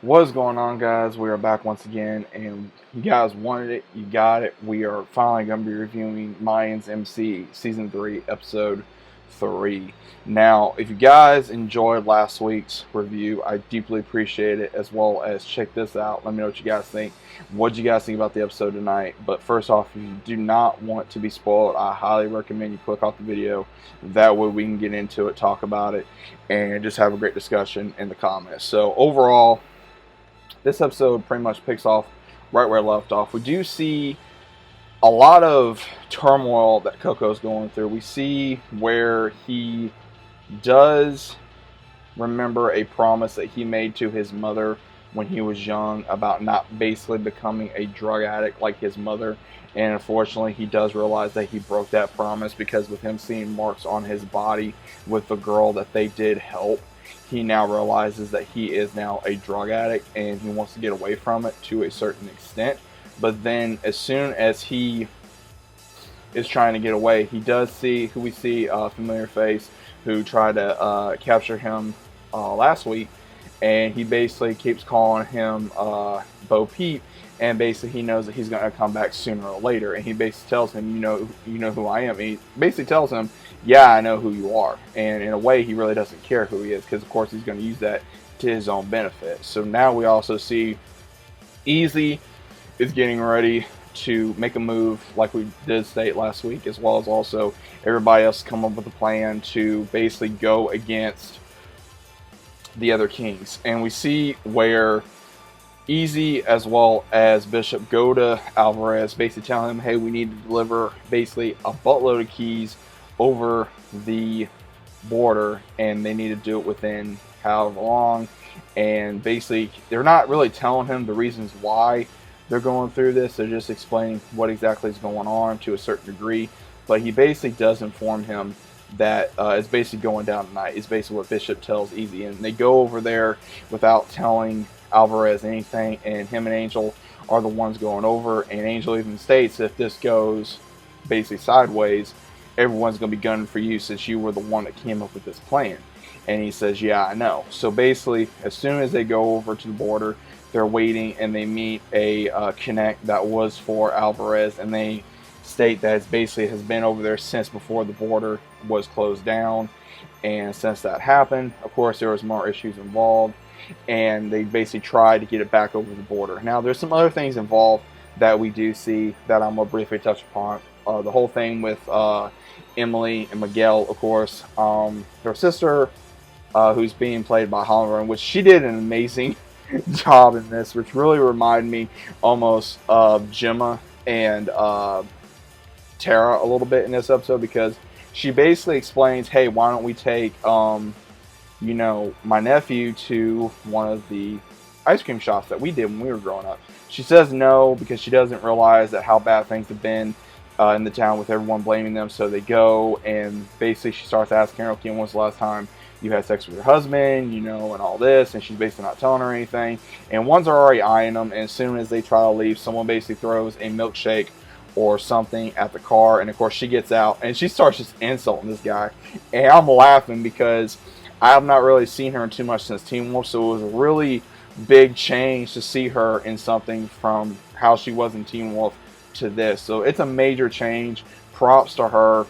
What is going on, guys? We are back once again, and you guys wanted it, you got it. We are finally going to be reviewing Mayans MC Season 3, Episode 3. Now, if you guys enjoyed last week's review, I deeply appreciate it, as well as check this out. Let me know what you guys think. What did you guys think about the episode tonight? But first off, if you do not want to be spoiled, I highly recommend you click off the video. That way we can get into it, talk about it, and just have a great discussion in the comments. So overall, this episode pretty much picks off right where it left off. We do see a lot of turmoil that Coco's going through. We see where he does remember a promise that he made to his mother when he was young about not basically becoming a drug addict like his mother. And unfortunately, he does realize that he broke that promise because with him seeing marks on his body with the girl that they did help, he now realizes that he is now a drug addict and he wants to get away from it to a certain extent. But then as soon as he is trying to get away, he does see who we see, a familiar face who tried to capture him last week, and he basically keeps calling him Bo Peep, and basically he knows that he's going to come back sooner or later, and he basically tells him, you know who I am. And he basically tells him, yeah, I know who you are. And in a way, he really doesn't care who he is, because of course he's going to use that to his own benefit. So now we also see Easy is getting ready to make a move, like we did state last week, as well as also everybody else come up with a plan to basically go against the other kings. And we see where Easy as well as Bishop go to Alvarez, basically telling him, hey, we need to deliver basically a buttload of keys over the border, and they need to do it within however long. And basically they're not really telling him the reasons why they're going through this. They're just explaining what exactly is going on to a certain degree. But he basically does inform him that it's basically going down tonight. It's basically what Bishop tells Easy. And they go over there without telling Alvarez anything. And him and Angel are the ones going over. And Angel even states, if this goes basically sideways, everyone's going to be gunning for you since you were the one that came up with this plan. And he says, yeah, I know. So basically, as soon as they go over to the border, they're waiting and they meet a connect that was for Alvarez, and they state that it basically has been over there since before the border was closed down. And since that happened, of course, there was more issues involved, and they basically tried to get it back over the border. Now, there's some other things involved that we do see that I'm going to briefly touch upon. The whole thing with Emily and Miguel, of course, their sister, who's being played by Holland, which she did an amazing job in this, which really reminded me almost of Gemma and Tara a little bit in this episode, because she basically explains, hey, why don't we take my nephew to one of the ice cream shops that we did when we were growing up. She says no because she doesn't realize that how bad things have been in the town with everyone blaming them. So they go, and basically she starts asking her, okay, when was the last time you had sex with your husband, and all this, and she's basically not telling her anything. And ones are already eyeing them, and as soon as they try to leave, someone basically throws a milkshake or something at the car, and of course she gets out, and she starts just insulting this guy. And I'm laughing because I have not really seen her in too much since Teen Wolf, so it was a really big change to see her in something from how she was in Teen Wolf to this. So it's a major change. Props to her.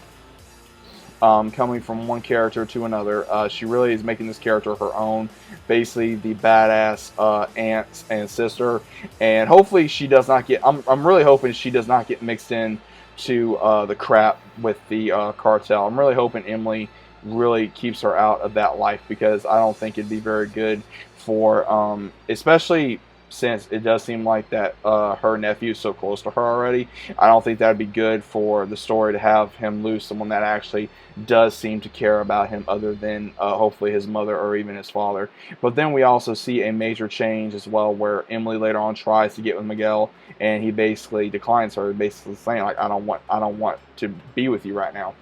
Coming from one character to another. She really is making this character her own, basically the badass aunt and sister, and hopefully she does not get, I'm really hoping she does not get mixed in to the crap with the cartel. I'm really hoping Emily really keeps her out of that life, because I don't think it'd be very good for, especially since it does seem like that her nephew is so close to her already. I don't think that would be good for the story to have him lose someone that actually does seem to care about him, other than hopefully his mother or even his father. But then we also see a major change as well, where Emily later on tries to get with Miguel, and he basically declines her, basically saying, like, I don't want to be with you right now,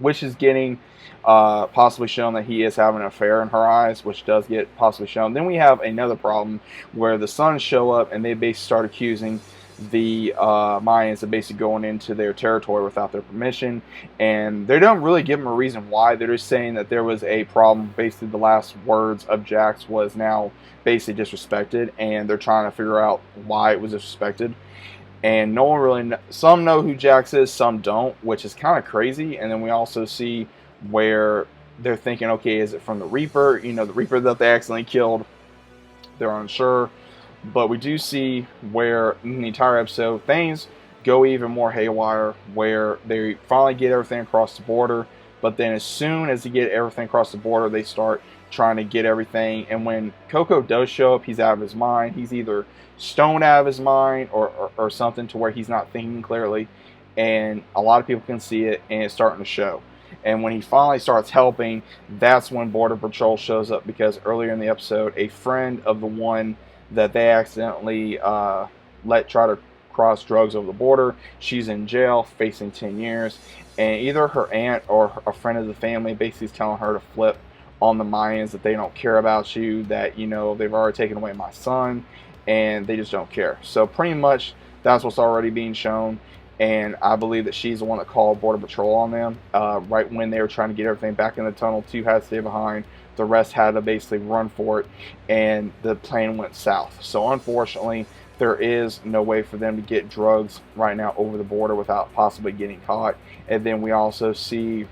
which is getting possibly shown that he is having an affair in her eyes, which does get possibly shown. Then we have another problem where the Sons show up, and they basically start accusing the Mayans are basically going into their territory without their permission, and they don't really give them a reason why. They're just saying that there was a problem. Basically, the last words of Jax was now basically disrespected, and they're trying to figure out why it was disrespected. And no one really some know who Jax is, some don't, which is kind of crazy. And then we also see where they're thinking, okay, is it from the Reaper? You know, the Reaper that they accidentally killed. They're unsure. But we do see where in the entire episode things go even more haywire, where they finally get everything across the border. But then as soon as they get everything across the border, they start trying to get everything. And when Coco does show up, he's out of his mind. He's either stoned out of his mind or something to where he's not thinking clearly. And a lot of people can see it, and it's starting to show. And when he finally starts helping, that's when Border Patrol shows up, because earlier in the episode, a friend of the one that they accidentally let try to cross drugs over the border, she's in jail facing 10 years. And either her aunt or a friend of the family basically is telling her to flip on the Mayans, that they don't care about you, that, you know, they've already taken away my son, and they just don't care. So pretty much that's what's already being shown. And I believe that she's the one that called Border Patrol on them right when they were trying to get everything back in the tunnel. 2 had to stay behind. The rest had to basically run for it, and the plane went south. So unfortunately, there is no way for them to get drugs right now over the border without possibly getting caught. And then we also see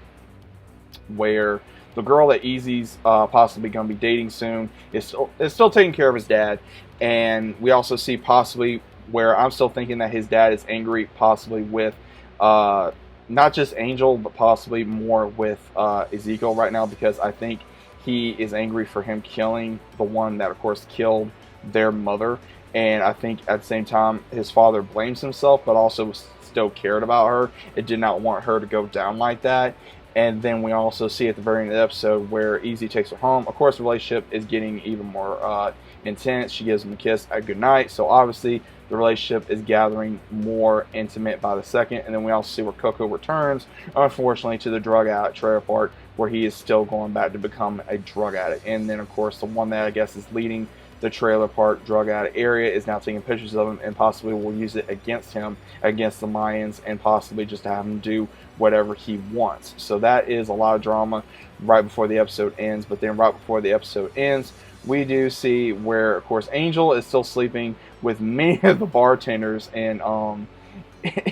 where the girl that Easy's possibly going to be dating soon is still taking care of his dad. And we also see possibly where I'm still thinking that his dad is angry, possibly with not just Angel, but possibly more with Ezekiel right now, because I think he is angry for him killing the one that, of course, killed their mother. And I think at the same time, his father blames himself, but also still cared about her. It did not want her to go down like that. And then we also see at the very end of the episode where Easy takes her home. Of course, the relationship is getting even more intense. She gives him a kiss at goodnight. So obviously, the relationship is gathering more intimate by the second. And then we also see where Coco returns, unfortunately, to the drug addict trailer park, where he is still going back to become a drug addict. And then, of course, the one that I guess is leading the trailer park drug addict area is now taking pictures of him, and possibly will use it against him, against the Mayans, and possibly just have him do whatever he wants. So that is a lot of drama right before the episode ends. But then right before the episode ends, we do see where, of course, Angel is still sleeping with many of the bartenders and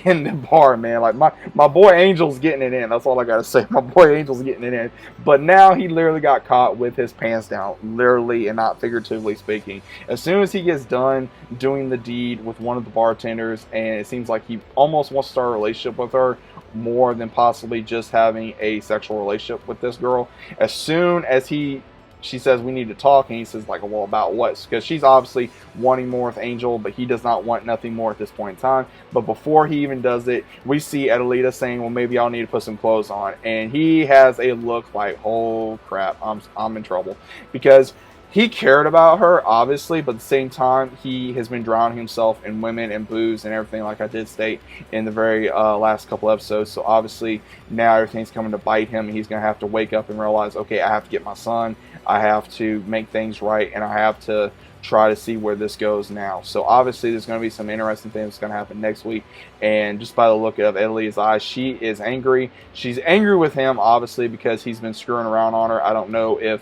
in the bar, man. Like my boy Angel's getting it in. That's all I gotta say. My boy Angel's getting it in. But now he literally got caught with his pants down, literally and not figuratively speaking. As soon as he gets done doing the deed with one of the bartenders, and it seems like he almost wants to start a relationship with her more than possibly just having a sexual relationship with this girl. As soon as she says, we need to talk, and he says, like, well, about what? Because she's obviously wanting more with Angel, but he does not want nothing more at this point in time. But before he even does it, we see Adelita saying, well, maybe I'll need to put some clothes on. And he has a look like, oh crap, I'm in trouble. Because he cared about her, obviously, but at the same time, he has been drowning himself in women and booze and everything, like I did state in the very last couple episodes. So obviously, now everything's coming to bite him, and he's going to have to wake up and realize, okay, I have to get my son. I have to make things right, and I have to try to see where this goes now. So obviously, there's going to be some interesting things that's going to happen next week. And just by the look of Edelia's eyes, she is angry. She's angry with him, obviously, because he's been screwing around on her. I don't know if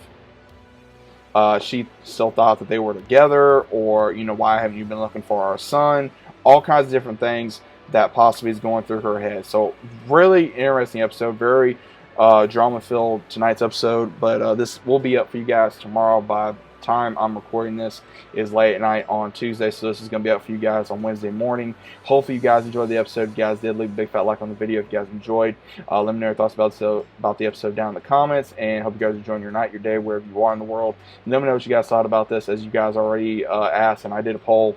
she still thought that they were together, or, you know, why haven't you been looking for our son? All kinds of different things that possibly is going through her head. So really interesting episode, very drama-filled tonight's episode, but this will be up for you guys tomorrow. By the time I'm recording this is late at night on Tuesday, so this is going to be up for you guys on Wednesday morning. Hopefully you guys enjoyed the episode. If you guys did, leave a big fat like on the video if you guys enjoyed. Let me know your thoughts about the episode down in the comments, and hope you guys are enjoying your night, your day, wherever you are in the world. And let me know what you guys thought about this. As you guys already asked, and I did a poll,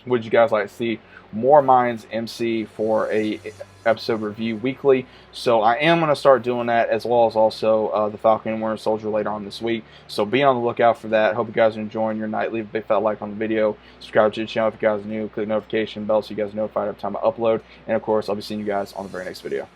would you guys like to see more Mayans MC for a episode review weekly? So I am going to start doing that, as well as also the Falcon and Winter Soldier later on this week. So be on the lookout for that. Hope you guys are enjoying your night. Leave a big fat like on the video. Subscribe to the channel if you guys are new. Click the notification bell so you guys are notified every time I upload. And of course, I'll be seeing you guys on the very next video.